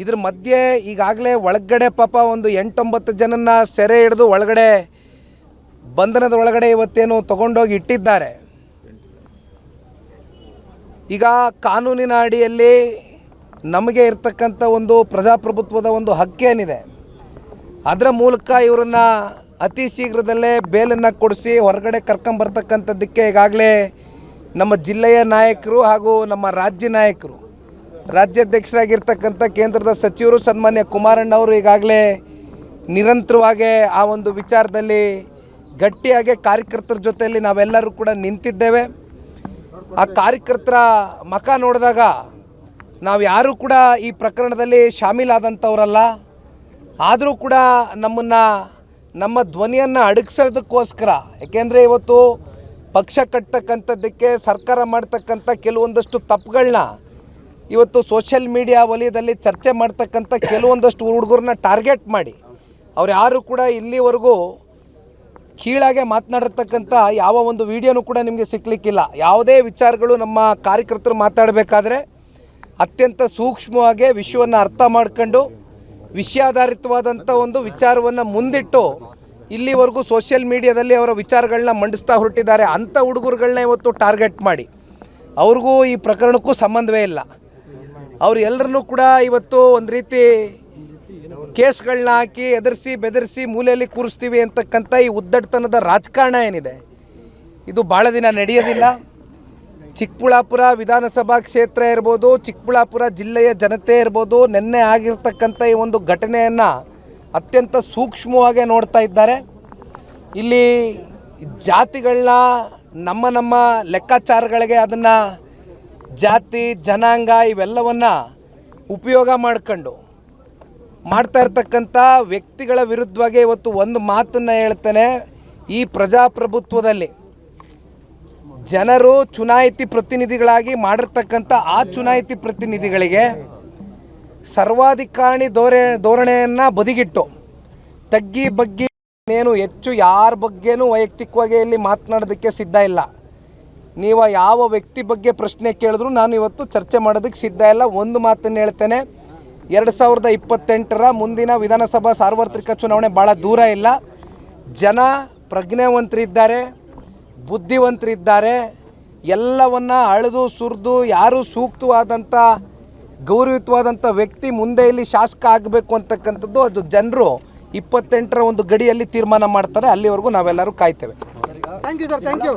ಇದ್ರ ಮಧ್ಯೆ ಈಗಾಗಲೇ ಒಳಗಡೆ ಪಾಪ ಒಂದು 8-9 ಜನನ್ನ ಸೆರೆ ಹಿಡಿದು ಒಳಗಡೆ ಬಂಧನದ ಒಳಗಡೆ ಇವತ್ತೇನು ತಗೊಂಡೋಗಿ ಇಟ್ಟಿದ್ದಾರೆ. ಈಗ ಕಾನೂನಿನ ಅಡಿಯಲ್ಲಿ ನಮಗೆ ಇರ್ತಕ್ಕಂಥ ಒಂದು ಪ್ರಜಾಪ್ರಭುತ್ವದ ಒಂದು ಹಕ್ಕೇನಿದೆ, ಅದರ ಮೂಲಕ ಇವರನ್ನು ಅತಿ ಶೀಘ್ರದಲ್ಲೇ ಬೇಲನ್ನು ಕೊಡಿಸಿ ಹೊರಗಡೆ ಕರ್ಕೊಂಬರ್ತಕ್ಕಂಥದ್ದಕ್ಕೆ ಈಗಾಗಲೇ ನಮ್ಮ ಜಿಲ್ಲೆಯ ನಾಯಕರು ಹಾಗೂ ನಮ್ಮ ರಾಜ್ಯ ನಾಯಕರು, ರಾಜ್ಯಾಧ್ಯಕ್ಷರಾಗಿರ್ತಕ್ಕಂಥ ಕೇಂದ್ರದ ಸಚಿವರು ಸನ್ಮಾನ್ಯ ಕುಮಾರಣ್ಣವರು ಈಗಾಗಲೇ ನಿರಂತರವಾಗಿ ಆ ಒಂದು ವಿಚಾರದಲ್ಲಿ ಗಟ್ಟಿಯಾಗಿ ಕಾರ್ಯಕರ್ತರ ಜೊತೆಯಲ್ಲಿ ನಾವೆಲ್ಲರೂ ಕೂಡ ನಿಂತಿದ್ದೇವೆ. ಆ ಕಾರ್ಯಕರ್ತರ ಮುಖ ನೋಡಿದಾಗ ನಾವು ಯಾರೂ ಕೂಡ ಈ ಪ್ರಕರಣದಲ್ಲಿ ಶಾಮೀಲಾದಂಥವರಲ್ಲ. ಆದರೂ ಕೂಡ ನಮ್ಮ ಧ್ವನಿಯನ್ನು ಅಡಗಿಸೋದಕ್ಕೋಸ್ಕರ, ಏಕೆಂದರೆ ಇವತ್ತು ಪಕ್ಷ ಕಟ್ಟತಕ್ಕಂಥದ್ದಕ್ಕೆ ಸರ್ಕಾರ ಮಾಡ್ತಕ್ಕಂಥ ಕೆಲವೊಂದಷ್ಟು ತಪ್ಪುಗಳನ್ನ ಇವತ್ತು ಸೋಷಿಯಲ್ ಮೀಡಿಯಾ ವಲಯದಲ್ಲಿ ಚರ್ಚೆ ಮಾಡ್ತಕ್ಕಂಥ ಕೆಲವೊಂದಷ್ಟು ಹುಡುಗರನ್ನ ಟಾರ್ಗೆಟ್ ಮಾಡಿ ಅವ್ರು ಯಾರು ಕೂಡ ಇಲ್ಲಿವರೆಗೂ ಕೀಳಾಗೆ ಮಾತನಾಡಿರ್ತಕ್ಕಂಥ ಯಾವ ಒಂದು ವಿಡಿಯೋನೂ ಕೂಡ ನಿಮಗೆ ಸಿಕ್ಕಲಿಕ್ಕಿಲ್ಲ. ಯಾವುದೇ ವಿಚಾರಗಳು ನಮ್ಮ ಕಾರ್ಯಕರ್ತರು ಮಾತಾಡಬೇಕಾದ್ರೆ ಅತ್ಯಂತ ಸೂಕ್ಷ್ಮವಾಗಿ ವಿಷಯವನ್ನು ಅರ್ಥ ಮಾಡ್ಕೊಂಡು ವಿಷಯಾಧಾರಿತವಾದಂಥ ಒಂದು ವಿಚಾರವನ್ನು ಮುಂದಿಟ್ಟು ಇಲ್ಲಿವರೆಗೂ ಸೋಷಿಯಲ್ ಮೀಡಿಯಾದಲ್ಲಿ ಅವರ ವಿಚಾರಗಳನ್ನ ಮಂಡಿಸ್ತಾ ಹೊರಟಿದ್ದಾರೆ. ಅಂಥ ಹುಡುಗರುಗಳನ್ನ ಇವತ್ತು ಟಾರ್ಗೆಟ್ ಮಾಡಿ ಅವ್ರಿಗೂ ಈ ಪ್ರಕರಣಕ್ಕೂ ಸಂಬಂಧವೇ ಇಲ್ಲ. ಅವ್ರು ಎಲ್ಲರನ್ನೂ ಕೂಡ ಇವತ್ತು ಒಂದು ರೀತಿ ಕೇಸ್ಗಳನ್ನ ಹಾಕಿ ಎದುರಿಸಿ ಬೆದರಿಸಿ ಮೂಲೆಯಲ್ಲಿ ಕೂರಿಸ್ತೀವಿ ಅಂತಕ್ಕಂಥ ಈ ಉದ್ದಟತನದ ರಾಜಕಾರಣ ಏನಿದೆ, ಇದು ಭಾಳ ದಿನ ನಡೆಯೋದಿಲ್ಲ. ಚಿಕ್ಕಬಳ್ಳಾಪುರ ವಿಧಾನಸಭಾ ಕ್ಷೇತ್ರ ಇರ್ಬೋದು, ಚಿಕ್ಕಬಳ್ಳಾಪುರ ಜಿಲ್ಲೆಯ ಜನತೆ ಇರ್ಬೋದು, ನಿನ್ನೆ ಆಗಿರ್ತಕ್ಕಂಥ ಈ ಒಂದು ಘಟನೆಯನ್ನು ಅತ್ಯಂತ ಸೂಕ್ಷ್ಮವಾಗಿ ನೋಡ್ತಾ ಇದ್ದಾರೆ. ಇಲ್ಲಿ ಜಾತಿಗಳನ್ನ ನಮ್ಮ ಲೆಕ್ಕಾಚಾರಗಳಿಗೆ ಅದನ್ನು ಜಾತಿ ಜನಾಂಗ ಇವೆಲ್ಲವನ್ನು ಉಪಯೋಗ ಮಾಡ್ಕೊಂಡು ಮಾಡ್ತಾ ಇರ್ತಕ್ಕಂಥ ವ್ಯಕ್ತಿಗಳ ವಿರುದ್ಧವಾಗಿ ಇವತ್ತು ಒಂದು ಮಾತನ್ನು ಹೇಳ್ತೇನೆ. ಈ ಪ್ರಜಾಪ್ರಭುತ್ವದಲ್ಲಿ ಜನರು ಚುನಾಯಿತಿ ಪ್ರತಿನಿಧಿಗಳಾಗಿ ಮಾಡಿರ್ತಕ್ಕಂಥ ಆ ಚುನಾಯಿತಿ ಪ್ರತಿನಿಧಿಗಳಿಗೆ ಸರ್ವಾಧಿಕಾರಿ ಧೋರಣೆಯನ್ನು ಬದಿಗಿಟ್ಟು ತಗ್ಗಿ ಬಗ್ಗಿ ಏನು ಹೆಚ್ಚು ಯಾರ ಬಗ್ಗೆನೂ ವೈಯಕ್ತಿಕವಾಗಿ ಇಲ್ಲಿ ಮಾತನಾಡೋದಕ್ಕೆ ಸಿದ್ಧ ಇಲ್ಲ. ನೀವು ಯಾವ ವ್ಯಕ್ತಿ ಬಗ್ಗೆ ಪ್ರಶ್ನೆ ಕೇಳಿದ್ರು ನಾನು ಇವತ್ತು ಚರ್ಚೆ ಮಾಡೋದಕ್ಕೆ ಸಿದ್ಧ ಇಲ್ಲ. ಒಂದು ಮಾತನ್ನು ಹೇಳ್ತೇನೆ, 2028 ಮುಂದಿನ ವಿಧಾನಸಭಾ ಸಾರ್ವತ್ರಿಕ ಚುನಾವಣೆ ಭಾಳ ದೂರ ಇಲ್ಲ. ಜನ ಪ್ರಜ್ಞಾವಂತರಿದ್ದಾರೆ, ಬುದ್ಧಿವಂತರಿದ್ದಾರೆ. ಎಲ್ಲವನ್ನು ಅಳೆದು ಸುರಿದು ಯಾರು ಸೂಕ್ತವಾದಂಥ ಗೌರವಯುತವಾದಂಥ ವ್ಯಕ್ತಿ ಮುಂದೆ ಇಲ್ಲಿ ಶಾಸಕ ಆಗಬೇಕು ಅಂತಕ್ಕಂಥದ್ದು ಅದು ಜನರು 28 ಒಂದು ಗಡಿಯಲ್ಲಿ ತೀರ್ಮಾನ ಮಾಡ್ತಾರೆ. ಅಲ್ಲಿವರೆಗೂ ನಾವೆಲ್ಲರೂ ಕಾಯ್ತೇವೆ. Thank you sir, thank you.